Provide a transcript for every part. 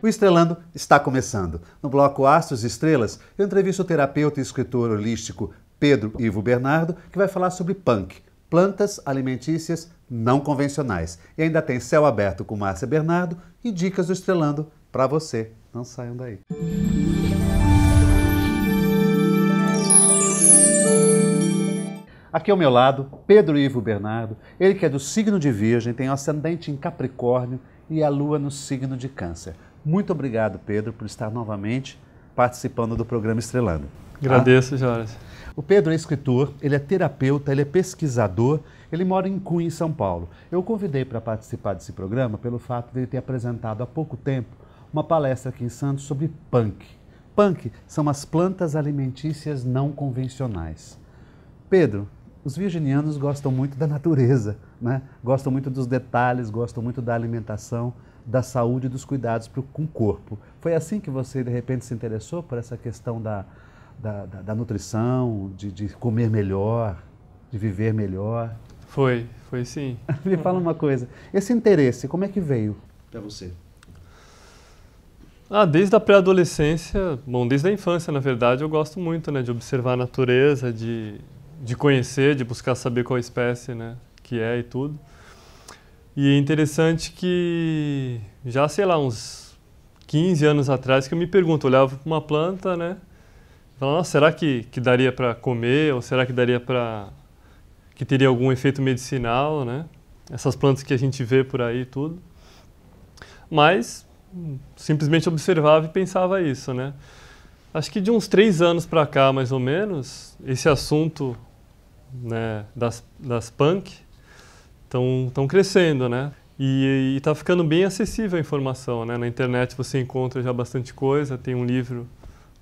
Estrelando está começando. No bloco Astros e Estrelas, eu entrevisto o terapeuta e escritor holístico Pedro Ivo Bernardo, que vai falar sobre punk, plantas alimentícias não convencionais. E ainda tem Céu Aberto com Márcia Bernardo e dicas do Estrelando para você. Não saiam daí. Aqui ao meu lado, Pedro Ivo Bernardo, ele que é do signo de Virgem, tem o ascendente em Capricórnio e a lua no signo de Câncer. Muito obrigado, Pedro, por estar novamente participando do programa Estrelando. Agradeço, Jorge. O Pedro é escritor, ele é terapeuta, ele é pesquisador, ele mora em Cunha, em São Paulo. Eu o convidei para participar desse programa pelo fato de ele ter apresentado há pouco tempo uma palestra aqui em Santos sobre punk. Punk são as plantas alimentícias não convencionais. Pedro, os virginianos gostam muito da natureza, né? Gostam muito dos detalhes, gostam muito da alimentação, da saúde e dos cuidados com o corpo. Foi assim que você, de repente, se interessou por essa questão da nutrição, de comer melhor, de viver melhor? Foi sim. Me fala uma coisa, esse interesse, como é que veio para você? Desde a pré-adolescência, desde a infância, na verdade, eu gosto muito, né, de observar a natureza, de conhecer, de buscar saber qual espécie, né, que é e tudo. E é interessante que já, sei lá, uns 15 anos atrás, que eu me pergunto, eu olhava para uma planta, né, e falava, nossa, será que daria para comer, ou será que daria que teria algum efeito medicinal, né? Essas plantas que a gente vê por aí e tudo. Mas simplesmente observava e pensava isso, né? Acho que de uns 3 anos para cá, mais ou menos, esse assunto, né, das punk estão crescendo, né? E está ficando bem acessível a informação, né? Na internet você encontra já bastante coisa, tem um livro,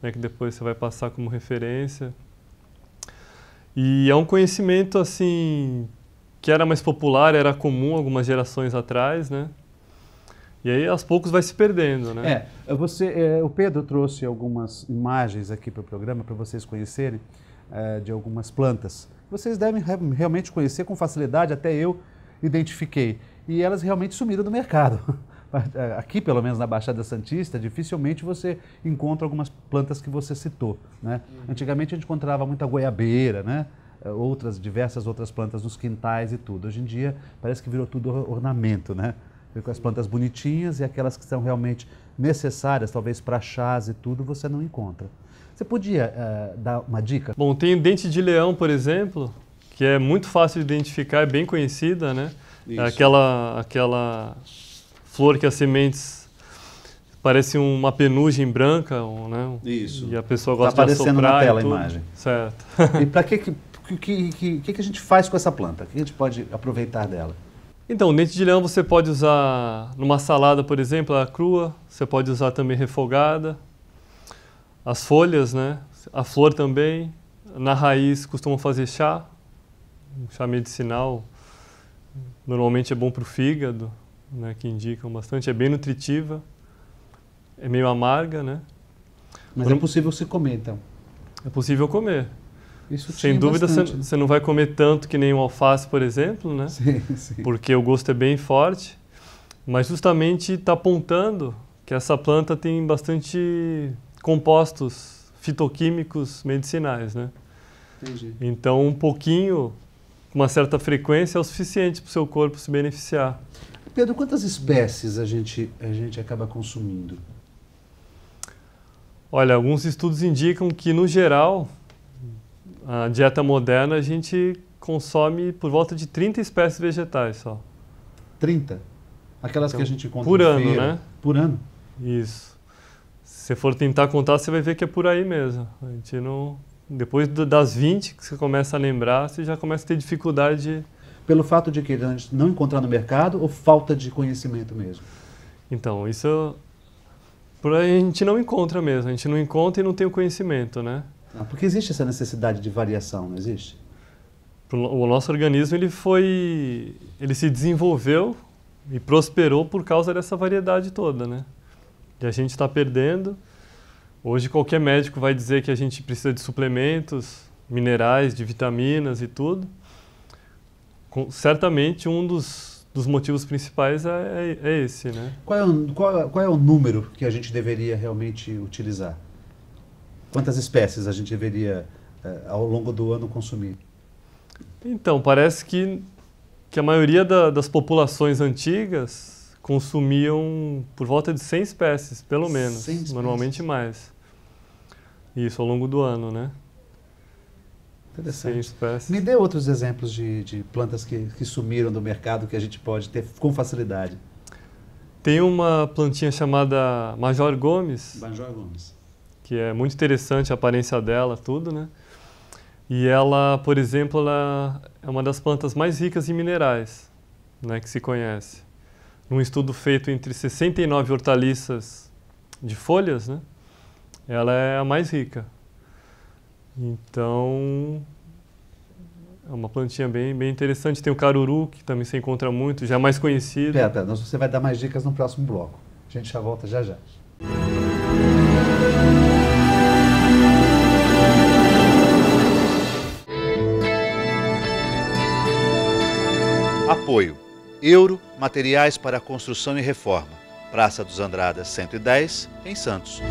né, que depois você vai passar como referência. E é um conhecimento assim que era mais popular, era comum algumas gerações atrás, né? E aí aos poucos vai se perdendo, né? O Pedro trouxe algumas imagens aqui para o programa para vocês conhecerem de algumas plantas. Vocês devem realmente conhecer com facilidade, até eu identifiquei. E elas realmente sumiram do mercado. Aqui, pelo menos na Baixada Santista, dificilmente você encontra algumas plantas que você citou, né? Antigamente a gente encontrava muita goiabeira, né? Diversas outras plantas nos quintais e tudo. Hoje em dia parece que virou tudo ornamento, né? Com as plantas bonitinhas e aquelas que são realmente necessárias, talvez para chás e tudo, você não encontra. Você podia dar uma dica? Bom, tem o dente de leão, por exemplo, que é muito fácil de identificar, é bem conhecida, né? Isso. É aquela flor que as sementes parecem uma penugem branca, né? Isso. E a pessoa gosta de aparecendo assoprar na tela e a tudo. imagem. Certo. E para que a gente faz com essa planta? O que a gente pode aproveitar dela? Então, o dente de leão você pode usar numa salada, por exemplo, ela crua, você pode usar também refogada. As folhas, né? A flor também. Na raiz costumam fazer chá, um chá medicinal. Normalmente é bom para o fígado, né? Que indicam bastante. É bem nutritiva, é meio amarga, né? Mas é possível se comer, então? É possível comer. Isso sem dúvida você não vai comer tanto que nem um alface, por exemplo, né? Sim, sim. Porque o gosto é bem forte, mas justamente está apontando que essa planta tem bastante compostos fitoquímicos medicinais, né? Entendi. Então um pouquinho, com uma certa frequência, é o suficiente para o seu corpo se beneficiar. Pedro, quantas espécies a gente acaba consumindo? Olha, alguns estudos indicam que, no geral, a dieta moderna, a gente consome por volta de 30 espécies vegetais só. 30? Aquelas então, que a gente encontra por em ano, feira. né? Por ano? Isso. Se você for tentar contar, você vai ver que é por aí mesmo. A gente não... Depois das 20 que você começa a lembrar, você já começa a ter dificuldade. Pelo fato de que a gente não encontrar no mercado ou falta de conhecimento mesmo? Então, isso por aí a gente não encontra mesmo. A gente não encontra e não tem o conhecimento, né? Porque existe essa necessidade de variação, não existe? O nosso organismo ele se desenvolveu e prosperou por causa dessa variedade toda, né? E a gente está perdendo. Hoje qualquer médico vai dizer que a gente precisa de suplementos, minerais, de vitaminas e tudo. Certamente um dos dos motivos principais é esse, né? Qual é o número que a gente deveria realmente utilizar? Quantas espécies a gente deveria, ao longo do ano, consumir? Então, parece que a maioria das populações antigas consumiam por volta de 100 espécies, pelo menos. 100 espécies. Normalmente mais. Isso, ao longo do ano, né? Interessante. 100 espécies. Me dê outros exemplos de plantas que sumiram do mercado que a gente pode ter com facilidade. Tem uma plantinha chamada Major Gomes, Major Gomes. que é muito interessante a aparência dela, tudo, né? E ela, por exemplo, ela é uma das plantas mais ricas em minerais, né, que se conhece. Num estudo feito entre 69 hortaliças de folhas, né, ela é a mais rica. Então, é uma plantinha bem interessante. Tem o caruru, que também se encontra muito, já é mais conhecido. Pera, você vai dar mais dicas no próximo bloco. A gente já volta já. Apoio: Euro Materiais para Construção e Reforma, Praça dos Andradas 110, em Santos.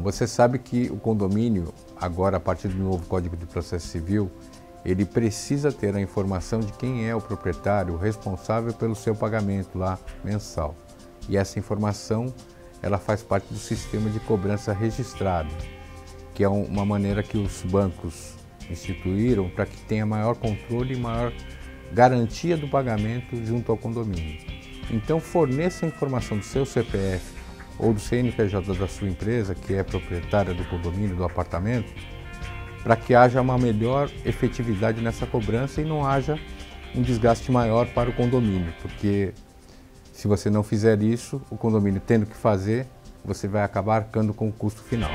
Você sabe que o condomínio, agora a partir do novo Código de Processo Civil, ele precisa ter a informação de quem é o proprietário, o responsável pelo seu pagamento lá mensal. E essa informação, ela faz parte do sistema de cobrança registrado, que é uma maneira que os bancos instituíram para que tenha maior controle e maior garantia do pagamento junto ao condomínio. Então forneça a informação do seu CPF ou do CNPJ da sua empresa, que é proprietária do condomínio, do apartamento, para que haja uma melhor efetividade nessa cobrança e não haja um desgaste maior para o condomínio, porque se você não fizer isso, o condomínio tendo que fazer, você vai acabar arcando com o custo final.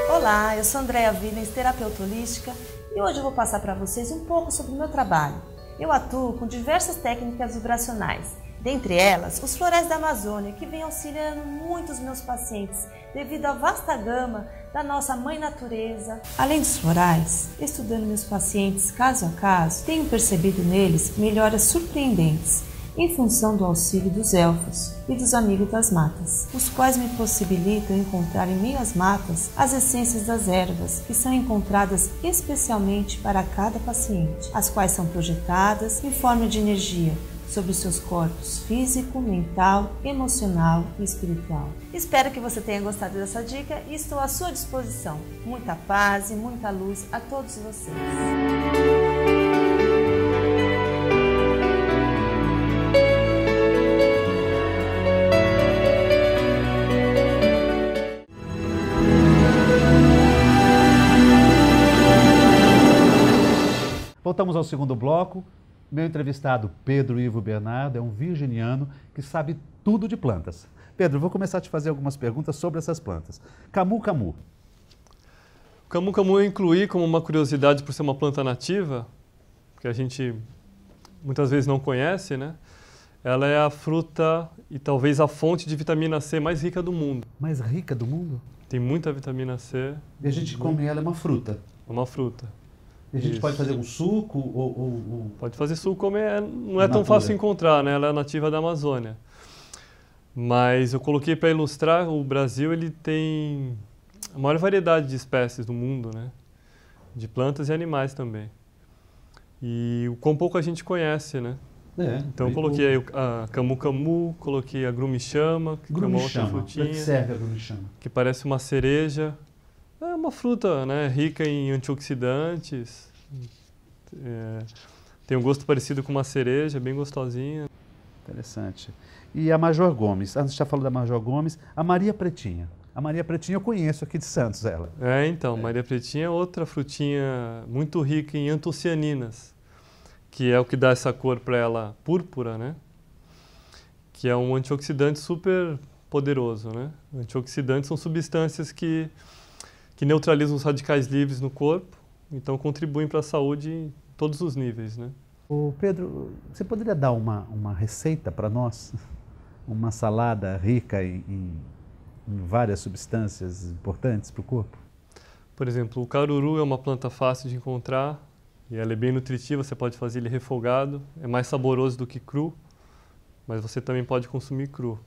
Olá, eu sou Andréa Vilens, terapeuta holística, e hoje eu vou passar para vocês um pouco sobre o meu trabalho. Eu atuo com diversas técnicas vibracionais, dentre elas os florais da Amazônia, que vem auxiliando muitos meus pacientes devido à vasta gama da nossa mãe natureza. Além dos florais, estudando meus pacientes caso a caso, tenho percebido neles melhoras surpreendentes, em função do auxílio dos elfos e dos amigos das matas, os quais me possibilitam encontrar em meio às matas as essências das ervas, que são encontradas especialmente para cada paciente, as quais são projetadas em forma de energia sobre os seus corpos físico, mental, emocional e espiritual. Espero que você tenha gostado dessa dica e estou à sua disposição. Muita paz e muita luz a todos vocês. Voltamos ao segundo bloco. Meu entrevistado, Pedro Ivo Bernardo, é um virginiano que sabe tudo de plantas. Pedro, vou começar a te fazer algumas perguntas sobre essas plantas. Camu-camu. O camu-camu eu incluí como uma curiosidade por ser uma planta nativa, que a gente muitas vezes não conhece, né? Ela é a fruta e talvez a fonte de vitamina C mais rica do mundo. Mais rica do mundo? Tem muita vitamina C. E a gente come ela, é uma fruta. É uma fruta. E a gente pode fazer um suco ou... Pode fazer suco, não é tão fácil encontrar, né? Ela é nativa da Amazônia. Mas eu coloquei para ilustrar, o Brasil ele tem a maior variedade de espécies do mundo, né? De plantas e animais também. E o quão pouco a gente conhece, né? Então eu coloquei a camu-camu, coloquei a grumichama, que é uma outra frutinha. Para que serve a grumichama? Que parece uma cereja. É uma fruta, né, rica em antioxidantes, tem um gosto parecido com uma cereja, bem gostosinha. Interessante. E a Major Gomes, a gente já falou da Major Gomes, a Maria Pretinha. A Maria Pretinha eu conheço aqui de Santos, ela. Maria Pretinha é outra frutinha muito rica em antocianinas, que é o que dá essa cor para ela púrpura, né? Que é um antioxidante super poderoso, né? Antioxidantes são substâncias que neutralizam os radicais livres no corpo, então contribuem para a saúde em todos os níveis, né? Ô Pedro, você poderia dar uma receita para nós? Uma salada rica em várias substâncias importantes para o corpo? Por exemplo, o caruru é uma planta fácil de encontrar e ela é bem nutritiva, você pode fazer ele refogado, é mais saboroso do que cru, mas você também pode consumir cru.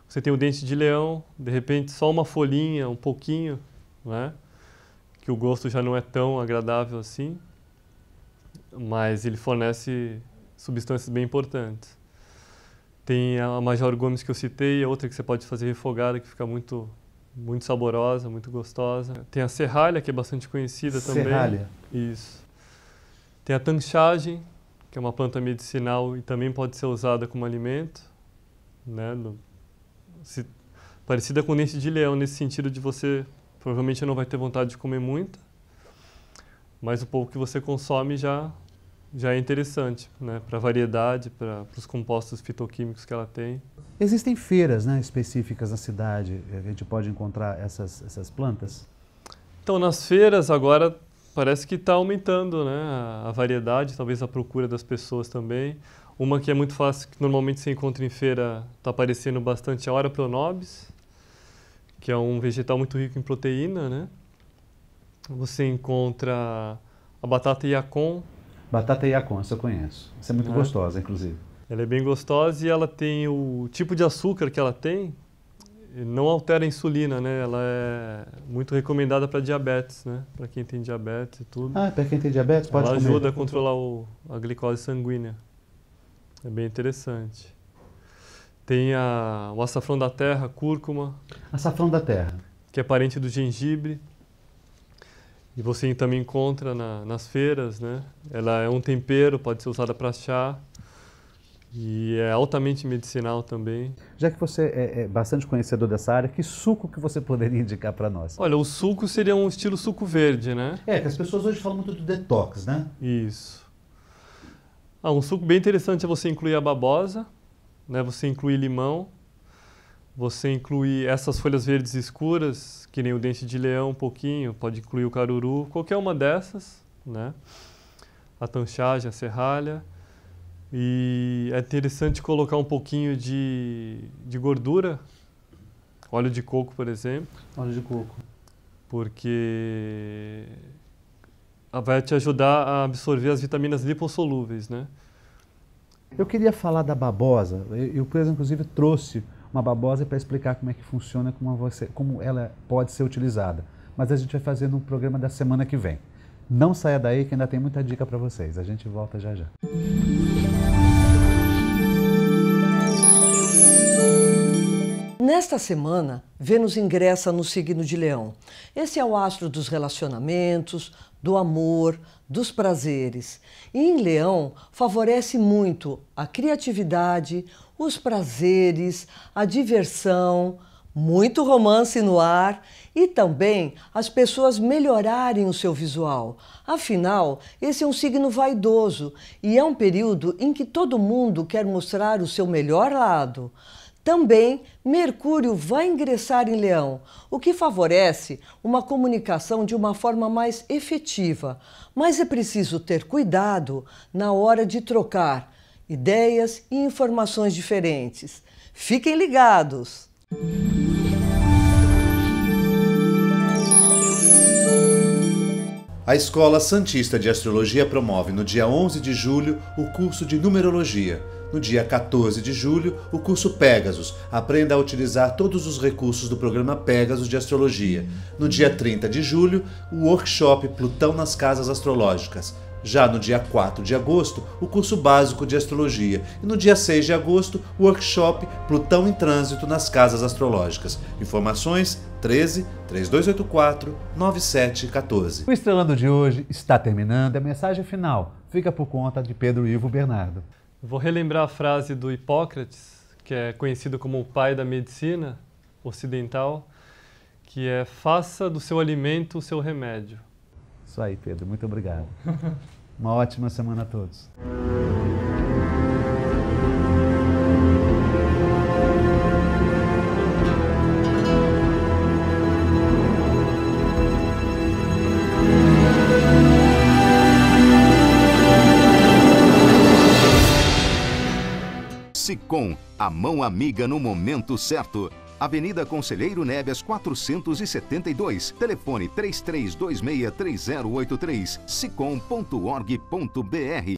Você tem o dente de leão, de repente só uma folhinha, um pouquinho, né? Que o gosto já não é tão agradável assim, mas ele fornece substâncias bem importantes. Tem a Major Gomes que eu citei, outra que você pode fazer refogada, que fica muito saborosa, muito gostosa. Tem a serralha, que é bastante conhecida também. Serralha? Isso. Tem a tanchagem, que é uma planta medicinal e também pode ser usada como alimento, né? Parecida com o dente de leão, nesse sentido de você provavelmente não vai ter vontade de comer muita, mas o pouco que você consome já é interessante, né? Para a variedade, para os compostos fitoquímicos que ela tem. Existem feiras, né, específicas na cidade, a gente pode encontrar essas plantas? Então, nas feiras agora parece que está aumentando, né, a variedade, talvez a procura das pessoas também. Uma que é muito fácil, que normalmente se encontra em feira, está aparecendo bastante, é a Ora pronobis, que é um vegetal muito rico em proteína, né? Você encontra a batata yacon. Batata yacon, essa eu conheço. Essa é muito gostosa, inclusive. Ela é bem gostosa e ela tem o tipo de açúcar que ela tem, não altera a insulina, né? Ela é muito recomendada para diabetes, né? Para quem tem diabetes e tudo. Ah, para quem tem diabetes pode comer. Ela ajuda a controlar a glicose sanguínea. É bem interessante. Tem o açafrão da terra, cúrcuma. Açafrão da terra. Que é parente do gengibre. E você também encontra nas feiras, né? Ela é um tempero, pode ser usada para chá. E é altamente medicinal também. Já que você é bastante conhecedor dessa área, que suco que você poderia indicar para nós? Olha, o suco seria um estilo suco verde, né? É, que as pessoas hoje falam muito do detox, né? Isso. Um suco bem interessante é você incluir a babosa, né? Você incluir limão, você incluir essas folhas verdes escuras, que nem o dente de leão um pouquinho, pode incluir o caruru, qualquer uma dessas, né? A tanchagem, a serralha. E é interessante colocar um pouquinho de gordura, óleo de coco, por exemplo. Óleo de coco. Porque vai te ajudar a absorver as vitaminas lipossolúveis, né? Eu queria falar da babosa. Eu, inclusive, trouxe uma babosa para explicar como é que funciona, como ela pode ser utilizada. Mas a gente vai fazer no programa da semana que vem. Não saia daí que ainda tem muita dica para vocês. A gente volta já já. Nesta semana, Vênus ingressa no signo de Leão. Esse é o astro dos relacionamentos, do amor, dos prazeres. E em Leão, favorece muito a criatividade, os prazeres, a diversão, muito romance no ar e também as pessoas melhorarem o seu visual. Afinal, esse é um signo vaidoso e é um período em que todo mundo quer mostrar o seu melhor lado. Também, Mercúrio vai ingressar em Leão, o que favorece uma comunicação de uma forma mais efetiva. Mas é preciso ter cuidado na hora de trocar ideias e informações diferentes. Fiquem ligados! A Escola Santista de Astrologia promove no dia 11 de julho o curso de Numerologia. No dia 14 de julho, o curso Pégasus. Aprenda a utilizar todos os recursos do programa Pégasus de Astrologia. No dia 30 de julho, o workshop Plutão nas Casas Astrológicas. Já no dia 4 de agosto, o curso básico de Astrologia. E no dia 6 de agosto, o workshop Plutão em Trânsito nas Casas Astrológicas. Informações 13 3284 9714. O Estrelando de hoje está terminando. A mensagem final fica por conta de Pedro Ivo Bernardo. Vou relembrar a frase do Hipócrates, que é conhecido como o pai da medicina ocidental, que é: faça do seu alimento o seu remédio. Isso aí, Pedro. Muito obrigado. Uma ótima semana a todos. Sicom, a mão amiga no momento certo. Avenida Conselheiro Nebias 472, telefone 33263083, sicom.org.br.